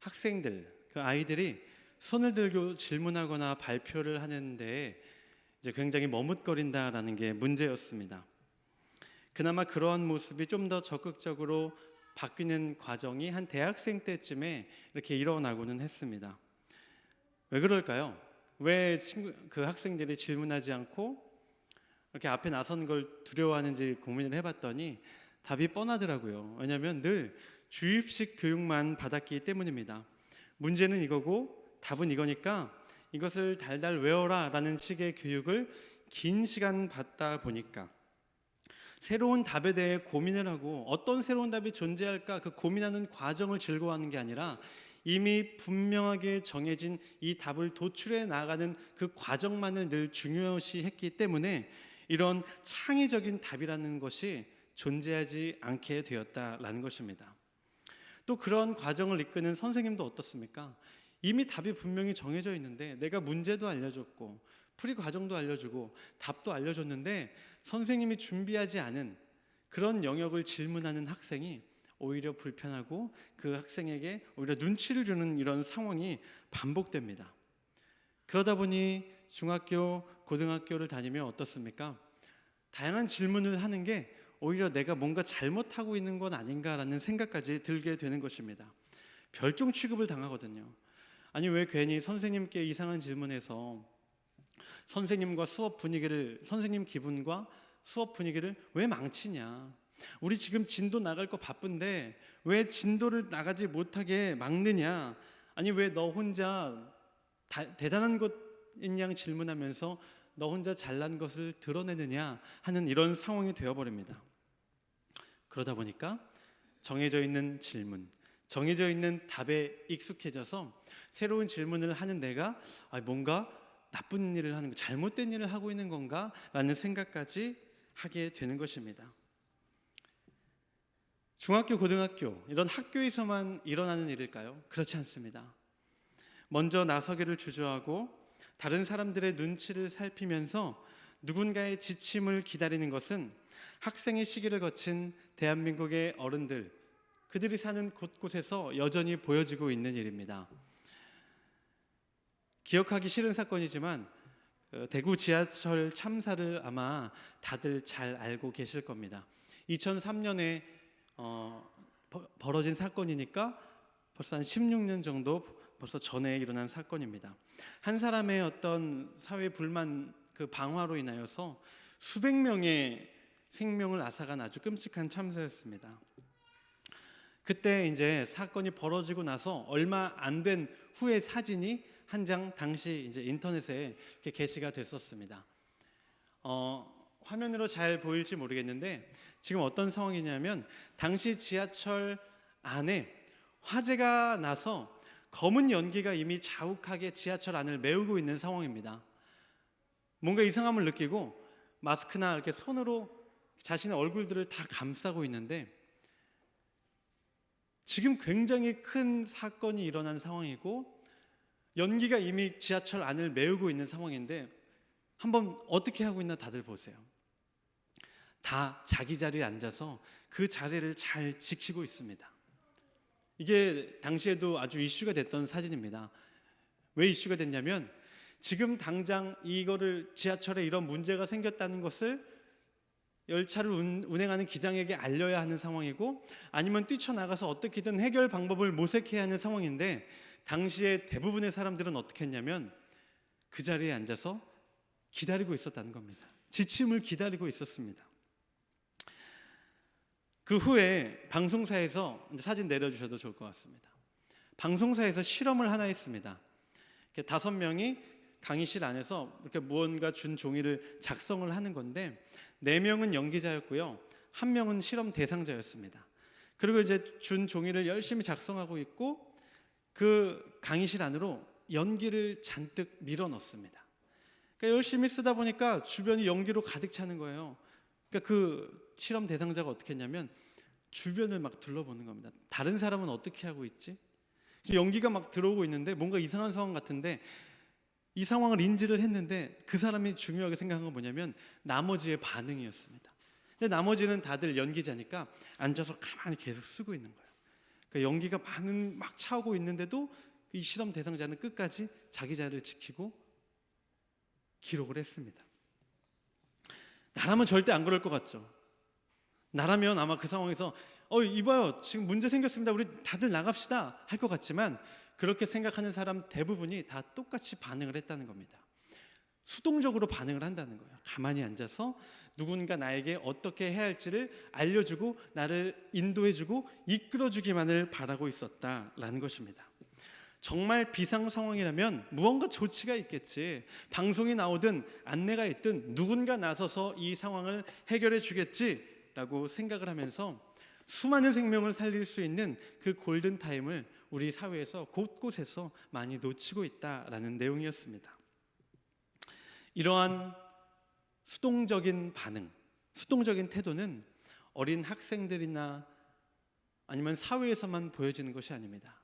학생들, 그 아이들이 손을 들고 질문하거나 발표를 하는데 이제 굉장히 머뭇거린다라는 게 문제였습니다. 그나마 그러한 모습이 좀 더 적극적으로 바뀌는 과정이 한 대학생 때쯤에 이렇게 일어나고는 했습니다. 왜 그럴까요? 왜 그 학생들이 질문하지 않고 이렇게 앞에 나선 걸 두려워하는지 고민을 해봤더니 답이 뻔하더라고요. 왜냐하면 늘 주입식 교육만 받았기 때문입니다. 문제는 이거고 답은 이거니까 이것을 달달 외워라 라는 식의 교육을 긴 시간 받다 보니까 새로운 답에 대해 고민을 하고 어떤 새로운 답이 존재할까 그 고민하는 과정을 즐거워하는 게 아니라 이미 분명하게 정해진 이 답을 도출해 나가는 그 과정만을 늘 중요시했기 때문에 이런 창의적인 답이라는 것이 존재하지 않게 되었다라는 것입니다. 또 그런 과정을 이끄는 선생님도 어떻습니까? 이미 답이 분명히 정해져 있는데 내가 문제도 알려줬고 풀이 과정도 알려주고 답도 알려줬는데 선생님이 준비하지 않은 그런 영역을 질문하는 학생이 오히려 불편하고 그 학생에게 오히려 눈치를 주는 이런 상황이 반복됩니다. 그러다 보니 중학교, 고등학교를 다니면 어떻습니까? 다양한 질문을 하는 게 오히려 내가 뭔가 잘못하고 있는 건 아닌가라는 생각까지 들게 되는 것입니다. 별종 취급을 당하거든요. 아니 왜 괜히 선생님께 이상한 질문해서 선생님과 수업 분위기를, 선생님 기분과 수업 분위기를 왜 망치냐? 우리 지금 진도 나갈 거 바쁜데 왜 진도를 나가지 못하게 막느냐? 아니 왜 너 혼자 대단한 것인 양 질문하면서 너 혼자 잘난 것을 드러내느냐 하는 이런 상황이 되어버립니다. 그러다 보니까 정해져 있는 질문, 정해져 있는 답에 익숙해져서 새로운 질문을 하는 내가 뭔가 나쁜 일을 하는 거, 잘못된 일을 하고 있는 건가? 라는 생각까지 하게 되는 것입니다. 중학교, 고등학교 이런 학교에서만 일어나는 일일까요? 그렇지 않습니다. 먼저 나서기를 주저하고 다른 사람들의 눈치를 살피면서 누군가의 지침을 기다리는 것은 학생의 시기를 거친 대한민국의 어른들, 그들이 사는 곳곳에서 여전히 보여지고 있는 일입니다. 기억하기 싫은 사건이지만 대구 지하철 참사를 아마 다들 잘 알고 계실 겁니다. 2003년에 벌어진 사건이니까 벌써 한 16년 정도 벌써 전에 일어난 사건입니다. 한 사람의 어떤 사회 불만 그 방화로 인하여서 수백 명의 생명을 앗아간 아주 끔찍한 참사였습니다. 그때 이제 사건이 벌어지고 나서 얼마 안 된 후의 사진이 한 장 당시 이제 인터넷에 이렇게 게시가 됐었습니다. 화면으로 잘 보일지 모르겠는데 지금 어떤 상황이냐면 당시 지하철 안에 화재가 나서 검은 연기가 이미 자욱하게 지하철 안을 메우고 있는 상황입니다. 뭔가 이상함을 느끼고 마스크나 이렇게 손으로 자신의 얼굴들을 다 감싸고 있는데 지금 굉장히 큰 사건이 일어난 상황이고 연기가 이미 지하철 안을 메우고 있는 상황인데 한번 어떻게 하고 있나 다들 보세요. 다 자기 자리에 앉아서 그 자리를 잘 지키고 있습니다. 이게 당시에도 아주 이슈가 됐던 사진입니다. 왜 이슈가 됐냐면 지금 당장 이거를 지하철에 이런 문제가 생겼다는 것을 열차를 운행하는 기장에게 알려야 하는 상황이고 아니면 뛰쳐나가서 어떻게든 해결 방법을 모색해야 하는 상황인데 당시에 대부분의 사람들은 어떻게 했냐면 그 자리에 앉아서 기다리고 있었다는 겁니다. 지침을 기다리고 있었습니다. 그 후에 방송사에서 사진 내려주셔도 좋을 것 같습니다. 방송사에서 실험을 하나 했습니다. 5명이 강의실 안에서 이렇게 무언가 준 종이를 작성을 하는 건데 4명은 연기자였고요. 1명은 실험 대상자였습니다. 그리고 이제 준 종이를 열심히 작성하고 있고 그 강의실 안으로 연기를 잔뜩 밀어 넣습니다. 그러니까 열심히 쓰다 보니까 주변이 연기로 가득 차는 거예요. 그러니까 그 실험 대상자가 어떻게 했냐면 주변을 막 둘러보는 겁니다. 다른 사람은 어떻게 하고 있지? 연기가 막 들어오고 있는데 뭔가 이상한 상황 같은데 이 상황을 인지를 했는데 그 사람이 중요하게 생각한 건 뭐냐면 나머지의 반응이었습니다. 근데 나머지는 다들 연기자니까 앉아서 가만히 계속 쓰고 있는 거예요. 그러니까 연기가 막 차오고 있는데도 이 실험 대상자는 끝까지 자기 자리를 지키고 기록을 했습니다. 나라면 절대 안 그럴 것 같죠. 나라면 아마 그 상황에서 이봐요, 지금 문제 생겼습니다, 우리 다들 나갑시다 할 것 같지만, 그렇게 생각하는 사람 대부분이 다 똑같이 반응을 했다는 겁니다. 수동적으로 반응을 한다는 거예요. 가만히 앉아서 누군가 나에게 어떻게 해야 할지를 알려주고 나를 인도해주고 이끌어주기만을 바라고 있었다라는 것입니다. 정말 비상 상황이라면 무언가 조치가 있겠지, 방송이 나오든 안내가 있든 누군가 나서서 이 상황을 해결해 주겠지라고 생각을 하면서 수많은 생명을 살릴 수 있는 그 골든타임을 우리 사회에서 곳곳에서 많이 놓치고 있다라는 내용이었습니다. 이러한 수동적인 반응, 수동적인 태도는 어린 학생들이나 아니면 사회에서만 보여지는 것이 아닙니다.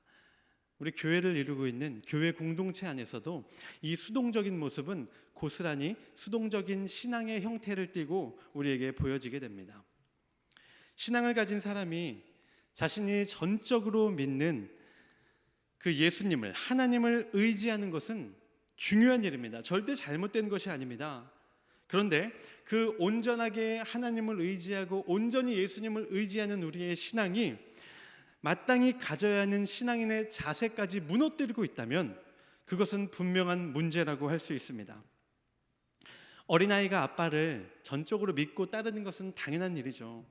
우리 교회를 이루고 있는 교회 공동체 안에서도 이 수동적인 모습은 고스란히 수동적인 신앙의 형태를 띠고 우리에게 보여지게 됩니다. 신앙을 가진 사람이 자신이 전적으로 믿는 그 예수님을, 하나님을 의지하는 것은 중요한 일입니다. 절대 잘못된 것이 아닙니다. 그런데 그 온전하게 하나님을 의지하고 온전히 예수님을 의지하는 우리의 신앙이 마땅히 가져야 하는 신앙인의 자세까지 무너뜨리고 있다면 그것은 분명한 문제라고 할 수 있습니다. 어린아이가 아빠를 전적으로 믿고 따르는 것은 당연한 일이죠.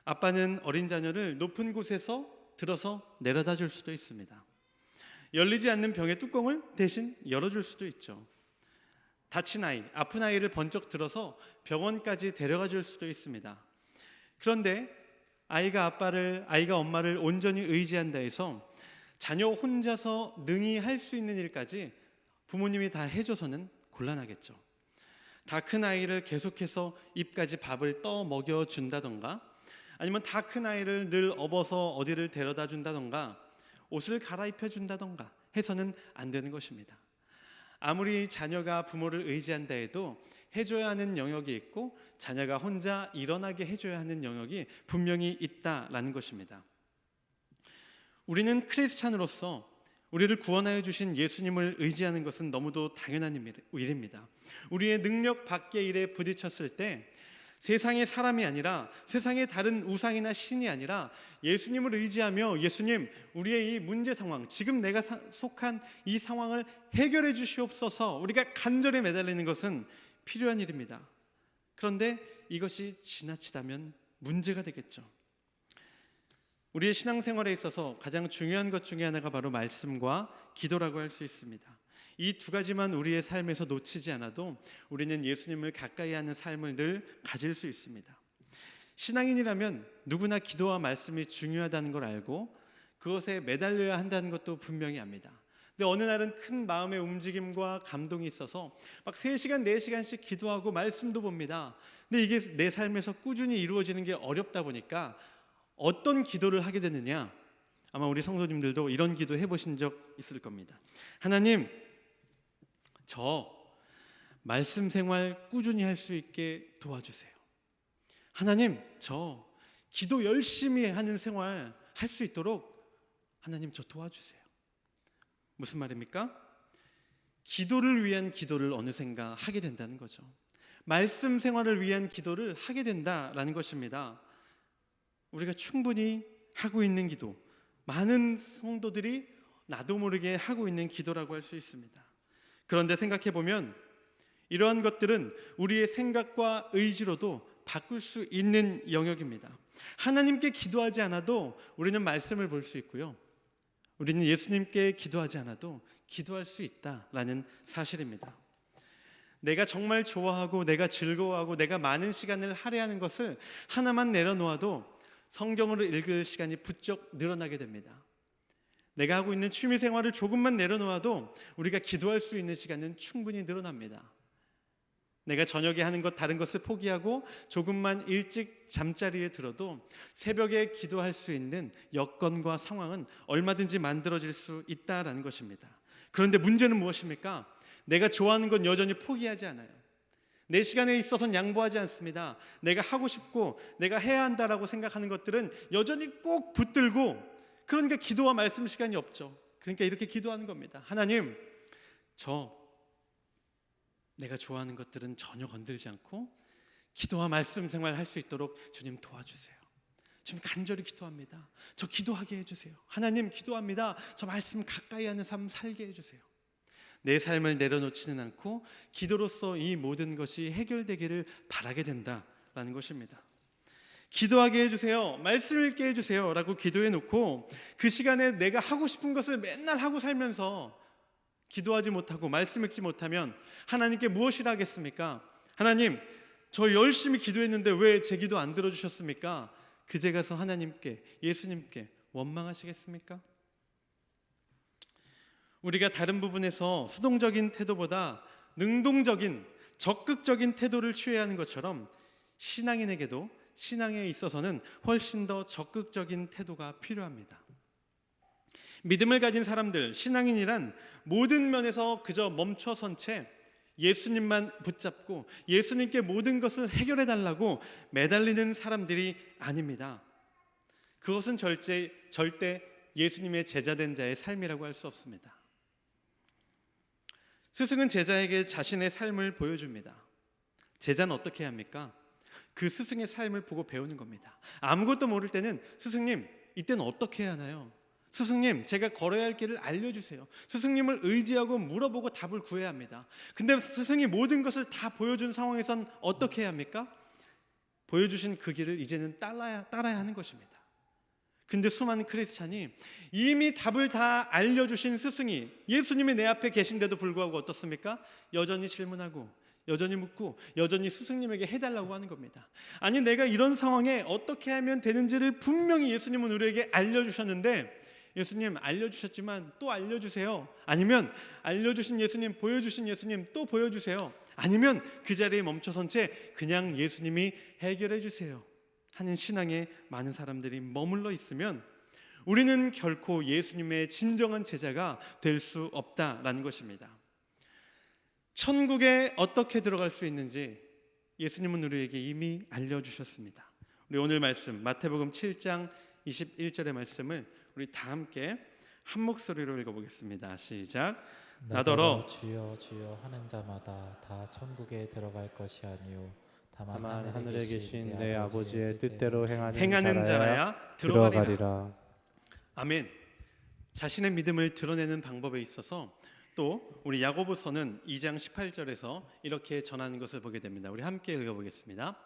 아빠는 어린 자녀를 높은 곳에서 들어서 내려다 줄 수도 있습니다. 열리지 않는 병의 뚜껑을 대신 열어줄 수도 있죠. 다친 아이, 아픈 아이를 번쩍 들어서 병원까지 데려가 줄 수도 있습니다. 그런데 아이가 엄마를 온전히 의지한다 해서 자녀 혼자서 능히 할 수 있는 일까지 부모님이 다 해줘서는 곤란하겠죠. 다 큰 아이를 계속해서 입까지 밥을 떠 먹여준다던가, 아니면 다 큰 아이를 늘 업어서 어디를 데려다 준다던가, 옷을 갈아입혀 준다던가 해서는 안 되는 것입니다. 아무리 자녀가 부모를 의지한다 해도 해줘야 하는 영역이 있고 자녀가 혼자 일어나게 해줘야 하는 영역이 분명히 있다라는 것입니다. 우리는 크리스찬으로서 우리를 구원하여 주신 예수님을 의지하는 것은 너무도 당연한 일입니다. 우리의 능력 밖의 일에 부딪혔을 때 세상의 사람이 아니라, 세상의 다른 우상이나 신이 아니라 예수님을 의지하며, 예수님, 우리의 이 문제 상황, 지금 내가 속한 이 상황을 해결해 주시옵소서, 우리가 간절히 매달리는 것은 필요한 일입니다. 그런데 이것이 지나치다면 문제가 되겠죠. 우리의 신앙생활에 있어서 가장 중요한 것 중에 하나가 바로 말씀과 기도라고 할 수 있습니다. 이 두 가지만 우리의 삶에서 놓치지 않아도 우리는 예수님을 가까이 하는 삶을 늘 가질 수 있습니다. 신앙인이라면 누구나 기도와 말씀이 중요하다는 걸 알고 그것에 매달려야 한다는 것도 분명히 압니다. 근데 어느 날은 큰 마음의 움직임과 감동이 있어서 막 3시간, 4시간씩 기도하고 말씀도 봅니다. 근데 이게 내 삶에서 꾸준히 이루어지는 게 어렵다 보니까 어떤 기도를 하게 되느냐? 아마 우리 성도님들도 이런 기도 해보신 적 있을 겁니다. 하나님, 저 말씀 생활 꾸준히 할 수 있게 도와주세요. 하나님, 저 기도 열심히 하는 생활 할 수 있도록 하나님 저 도와주세요. 무슨 말입니까? 기도를 위한 기도를 어느샌가 하게 된다는 거죠. 말씀 생활을 위한 기도를 하게 된다라는 것입니다. 우리가 충분히 하고 있는 기도, 많은 성도들이 나도 모르게 하고 있는 기도라고 할 수 있습니다. 그런데 생각해보면 이러한 것들은 우리의 생각과 의지로도 바꿀 수 있는 영역입니다. 하나님께 기도하지 않아도 우리는 말씀을 볼 수 있고요, 우리는 예수님께 기도하지 않아도 기도할 수 있다라는 사실입니다. 내가 정말 좋아하고 내가 즐거워하고 내가 많은 시간을 할애하는 것을 하나만 내려놓아도 성경을 읽을 시간이 부쩍 늘어나게 됩니다. 내가 하고 있는 취미 생활을 조금만 내려놓아도 우리가 기도할 수 있는 시간은 충분히 늘어납니다. 내가 저녁에 하는 것 다른 것을 포기하고 조금만 일찍 잠자리에 들어도 새벽에 기도할 수 있는 여건과 상황은 얼마든지 만들어질 수 있다라는 것입니다. 그런데 문제는 무엇입니까? 내가 좋아하는 건 여전히 포기하지 않아요. 내 시간에 있어서는 양보하지 않습니다. 내가 하고 싶고 내가 해야 한다라고 생각하는 것들은 여전히 꼭 붙들고 그러니까 기도와 말씀 시간이 없죠. 그러니까 이렇게 기도하는 겁니다. 하나님, 내가 좋아하는 것들은 전혀 건들지 않고 기도와 말씀 생활 할 수 있도록 주님 도와주세요. 주님 간절히 기도합니다. 저 기도하게 해주세요. 하나님 기도합니다. 저 말씀 가까이 하는 삶 살게 해주세요. 내 삶을 내려놓지는 않고 기도로서 이 모든 것이 해결되기를 바라게 된다라는 것입니다. 기도하게 해주세요, 말씀 읽게 해주세요 라고 기도해 놓고 그 시간에 내가 하고 싶은 것을 맨날 하고 살면서 기도하지 못하고 말씀 읽지 못하면 하나님께 무엇이라 하겠습니까? 하나님, 저 열심히 기도했는데 왜 제 기도 안 들어주셨습니까? 그제 가서 하나님께, 예수님께 원망하시겠습니까? 우리가 다른 부분에서 수동적인 태도보다 능동적인 적극적인 태도를 취해야 하는 것처럼 신앙인에게도 신앙에 있어서는 훨씬 더 적극적인 태도가 필요합니다. 믿음을 가진 사람들, 신앙인이란 모든 면에서 그저 멈춰선 채 예수님만 붙잡고 예수님께 모든 것을 해결해 달라고 매달리는 사람들이 아닙니다. 그것은 절대 예수님의 제자된 자의 삶이라고 할 수 없습니다. 스승은 제자에게 자신의 삶을 보여줍니다. 제자는 어떻게 해야 합니까? 그 스승의 삶을 보고 배우는 겁니다. 아무것도 모를 때는 스승님, 이때는 어떻게 해야 하나요? 스승님, 제가 걸어야 할 길을 알려주세요. 스승님을 의지하고 물어보고 답을 구해야 합니다. 근데 스승이 모든 것을 다 보여준 상황에선 어떻게 해야 합니까? 보여주신 그 길을 이제는 따라야 하는 것입니다. 근데 수많은 크리스찬이 이미 답을 다 알려주신 스승이 예수님이 내 앞에 계신데도 불구하고 어떻습니까? 여전히 질문하고 여전히 묻고 여전히 스승님에게 해달라고 하는 겁니다. 아니, 내가 이런 상황에 어떻게 하면 되는지를 분명히 예수님은 우리에게 알려주셨는데 예수님 알려주셨지만 또 알려주세요. 아니면 알려주신 예수님, 보여주신 예수님 또 보여주세요. 아니면 그 자리에 멈춰선 채 그냥 예수님이 해결해 주세요 하는 신앙에 많은 사람들이 머물러 있으면 우리는 결코 예수님의 진정한 제자가 될 수 없다라는 것입니다. 천국에 어떻게 들어갈 수 있는지 예수님은 우리에게 이미 알려주셨습니다. 우리 오늘 말씀 마태복음 7장 21절의 말씀을 우리 다 함께 한 목소리로 읽어보겠습니다. 시작. 나더러 주여 주여 하는 자마다 다 천국에 들어갈 것이 아니요 다만 하늘에 계신 내 아버지의 뜻대로 행하는 자라야 들어가리라. 아멘. 자신의 믿음을 드러내는 방법에 있어서 또 우리 야고보서는 2장 18절에서 이렇게 전하는 것을 보게 됩니다. 우리 함께 읽어보겠습니다.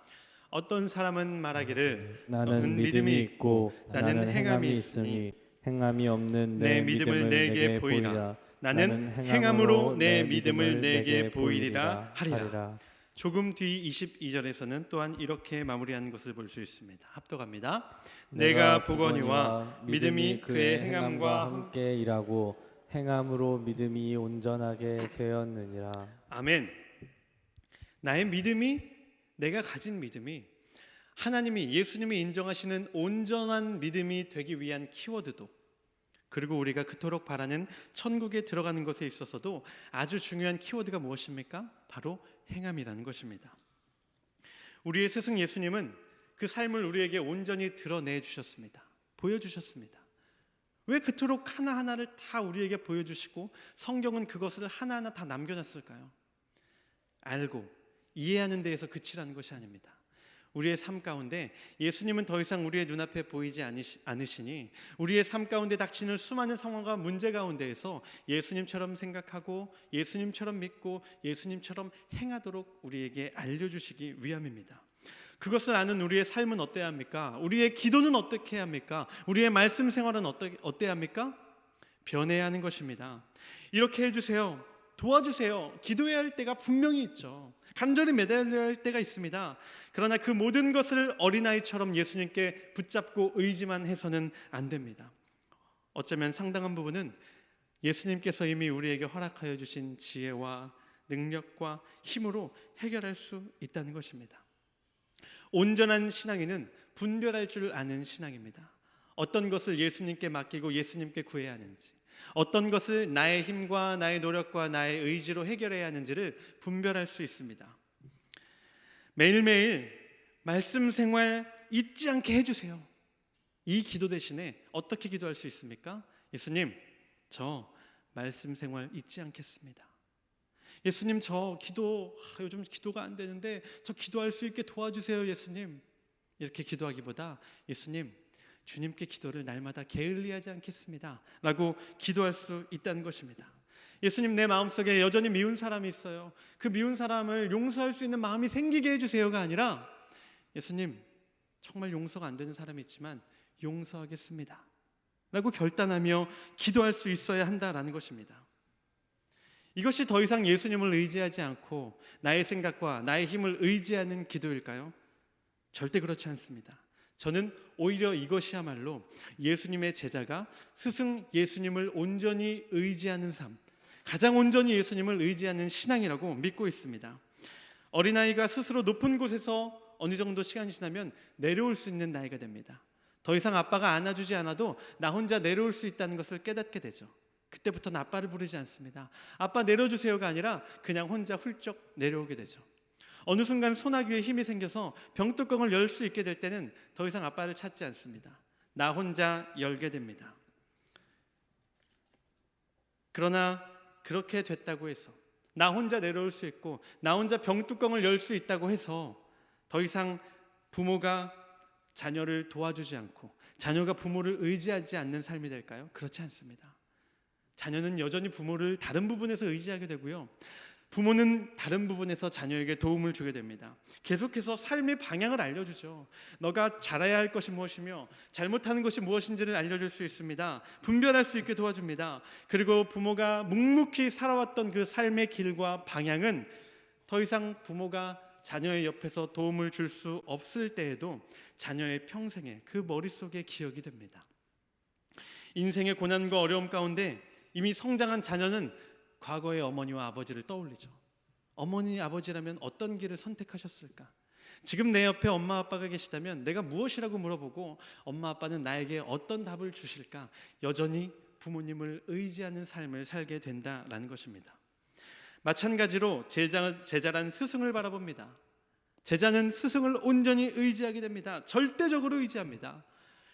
어떤 사람은 말하기를 나는 믿음이 있고 나는 행함이 있으니 행함이 없는 내 믿음을 내게 보이라. 나는 행함으로 내 믿음을 내게 보이리라 하리라. 조금 뒤 22절에서는 또한 이렇게 마무리하는 것을 볼 수 있습니다. 합독합니다. 내가 보거니와 믿음이 그의 행함과 함께 일하고 행함으로 믿음이 온전하게 되었느니라. 아멘. 나의 믿음이, 내가 가진 믿음이 하나님이, 예수님이 인정하시는 온전한 믿음이 되기 위한 키워드도, 그리고 우리가 그토록 바라는 천국에 들어가는 것에 있어서도 아주 중요한 키워드가 무엇입니까? 바로 행함이라는 것입니다. 우리의 스승 예수님은 그 삶을 우리에게 온전히 드러내 주셨습니다. 보여주셨습니다. 왜 그토록 하나하나를 다 우리에게 보여주시고 성경은 그것을 하나하나 다 남겨놨을까요? 알고 이해하는 데에서 그치라는 것이 아닙니다. 우리의 삶 가운데 예수님은 더 이상 우리의 눈앞에 보이지 않으시니 우리의 삶 가운데 닥치는 수많은 상황과 문제 가운데에서 예수님처럼 생각하고 예수님처럼 믿고 예수님처럼 행하도록 우리에게 알려주시기 위함입니다. 그것을 아는 우리의 삶은 어때야 합니까? 우리의 기도는 어떻게 해야 합니까? 우리의 말씀 생활은 어때야 합니까? 변해야 하는 것입니다. 이렇게 해주세요, 도와주세요, 기도해야 할 때가 분명히 있죠. 간절히 매달려야 할 때가 있습니다. 그러나 그 모든 것을 어린아이처럼 예수님께 붙잡고 의지만 해서는 안 됩니다. 어쩌면 상당한 부분은 예수님께서 이미 우리에게 허락하여 주신 지혜와 능력과 힘으로 해결할 수 있다는 것입니다. 온전한 신앙인은 분별할 줄 아는 신앙입니다. 어떤 것을 예수님께 맡기고 예수님께 구해야 하는지, 어떤 것을 나의 힘과 나의 노력과 나의 의지로 해결해야 하는지를 분별할 수 있습니다. 매일매일 말씀 생활 잊지 않게 해주세요. 이 기도 대신에 어떻게 기도할 수 있습니까? 예수님, 저 말씀 생활 잊지 않겠습니다. 예수님, 저 요즘 기도가 안 되는데 저 기도할 수 있게 도와주세요, 예수님. 이렇게 기도하기보다 예수님, 주님께 기도를 날마다 게을리하지 않겠습니다 라고 기도할 수 있다는 것입니다. 예수님, 내 마음속에 여전히 미운 사람이 있어요. 그 미운 사람을 용서할 수 있는 마음이 생기게 해주세요가 아니라 예수님, 정말 용서가 안 되는 사람이 있지만 용서하겠습니다 라고 결단하며 기도할 수 있어야 한다라는 것입니다. 이것이 더 이상 예수님을 의지하지 않고 나의 생각과 나의 힘을 의지하는 기도일까요? 절대 그렇지 않습니다. 저는 오히려 이것이야말로 예수님의 제자가 스승 예수님을 온전히 의지하는 삶, 가장 온전히 예수님을 의지하는 신앙이라고 믿고 있습니다. 어린아이가 스스로 높은 곳에서 어느 정도 시간이 지나면 내려올 수 있는 나이가 됩니다. 더 이상 아빠가 안아주지 않아도 나 혼자 내려올 수 있다는 것을 깨닫게 되죠. 그때부터는 아빠를 부르지 않습니다. 아빠 내려주세요가 아니라 그냥 혼자 훌쩍 내려오게 되죠. 어느 순간 소나귀에 힘이 생겨서 병뚜껑을 열 수 있게 될 때는 더 이상 아빠를 찾지 않습니다. 나 혼자 열게 됩니다. 그러나 그렇게 됐다고 해서 나 혼자 내려올 수 있고 나 혼자 병뚜껑을 열 수 있다고 해서 더 이상 부모가 자녀를 도와주지 않고 자녀가 부모를 의지하지 않는 삶이 될까요? 그렇지 않습니다. 자녀는 여전히 부모를 다른 부분에서 의지하게 되고요, 부모는 다른 부분에서 자녀에게 도움을 주게 됩니다. 계속해서 삶의 방향을 알려주죠. 너가 잘해야 할 것이 무엇이며 잘못하는 것이 무엇인지를 알려줄 수 있습니다. 분별할 수 있게 도와줍니다. 그리고 부모가 묵묵히 살아왔던 그 삶의 길과 방향은 더 이상 부모가 자녀의 옆에서 도움을 줄 수 없을 때에도 자녀의 평생에 그 머릿속에 기억이 됩니다. 인생의 고난과 어려움 가운데 이미 성장한 자녀는 과거의 어머니와 아버지를 떠올리죠. 어머니, 아버지라면 어떤 길을 선택하셨을까? 지금 내 옆에 엄마, 아빠가 계시다면 내가 무엇이라고 물어보고 엄마, 아빠는 나에게 어떤 답을 주실까? 여전히 부모님을 의지하는 삶을 살게 된다라는 것입니다. 마찬가지로 제자란 스승을 바라봅니다. 제자는 스승을 온전히 의지하게 됩니다. 절대적으로 의지합니다.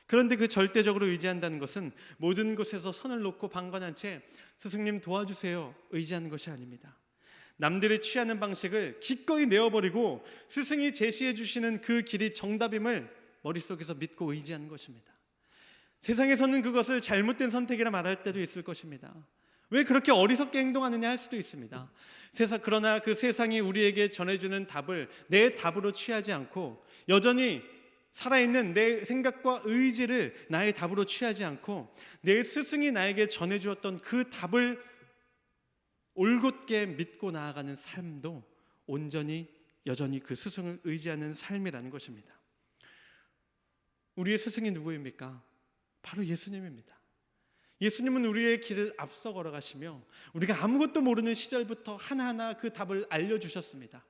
그런데 그 절대적으로 의지한다는 것은 모든 곳에서 선을 놓고 방관한 채 스승님 도와주세요 의지하는 것이 아닙니다. 남들이 취하는 방식을 기꺼이 내어버리고 스승이 제시해 주시는 그 길이 정답임을 머릿속에서 믿고 의지하는 것입니다. 세상에서는 그것을 잘못된 선택이라 말할 때도 있을 것입니다. 왜 그렇게 어리석게 행동하느냐 할 수도 있습니다. 그러나 그 세상이 우리에게 전해주는 답을 내 답으로 취하지 않고 여전히 살아있는 내 생각과 의지를 나의 답으로 취하지 않고 내 스승이 나에게 전해주었던 그 답을 올곧게 믿고 나아가는 삶도 온전히 여전히 그 스승을 의지하는 삶이라는 것입니다. 우리의 스승이 누구입니까? 바로 예수님입니다. 예수님은 우리의 길을 앞서 걸어가시며 우리가 아무것도 모르는 시절부터 하나하나 그 답을 알려주셨습니다.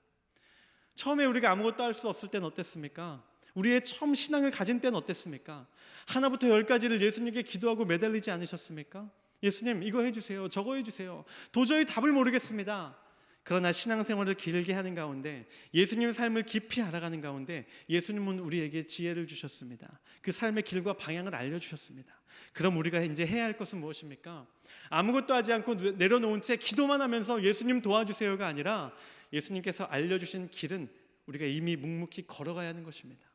처음에 우리가 아무것도 할 수 없을 때는 어땠습니까? 우리의 처음 신앙을 가진 때는 어땠습니까? 하나부터 10까지를 예수님께 기도하고 매달리지 않으셨습니까? 예수님, 이거 해주세요, 저거 해주세요. 도저히 답을 모르겠습니다. 그러나 신앙생활을 길게 하는 가운데 예수님의 삶을 깊이 알아가는 가운데 예수님은 우리에게 지혜를 주셨습니다. 그 삶의 길과 방향을 알려주셨습니다. 그럼 우리가 이제 해야 할 것은 무엇입니까? 아무것도 하지 않고 내려놓은 채 기도만 하면서 예수님 도와주세요가 아니라 예수님께서 알려주신 길은 우리가 이미 묵묵히 걸어가야 하는 것입니다.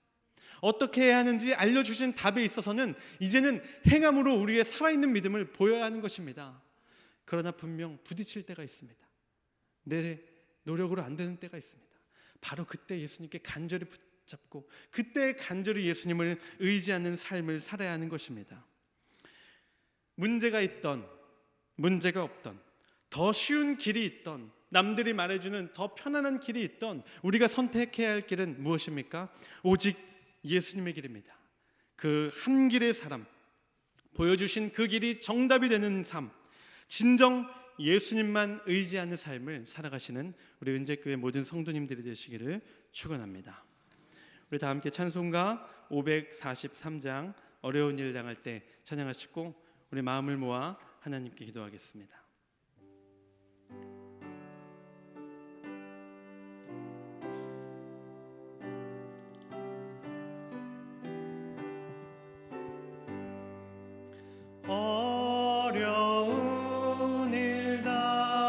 어떻게 해야 하는지 알려주신 답에 있어서는 이제는 행함으로 우리의 살아있는 믿음을 보여야 하는 것입니다. 그러나 분명 부딪힐 때가 있습니다. 내 노력으로 안 되는 때가 있습니다. 바로 그때 예수님께 간절히 붙잡고 그때 간절히 예수님을 의지하는 삶을 살아야 하는 것입니다. 문제가 있던 문제가 없던 더 쉬운 길이 있던 남들이 말해주는 더 편안한 길이 있던 우리가 선택해야 할 길은 무엇입니까? 오직 예수님의 길입니다. 그 한 길의 사람, 보여주신 그 길이 정답이 되는 삶, 진정 예수님만 의지하는 삶을 살아가시는 우리 은재교회 모든 성도님들이 되시기를 축원합니다. 우리 다 함께 찬송가 543장 어려운 일 당할 때 찬양하시고 우리 마음을 모아 하나님께 기도하겠습니다.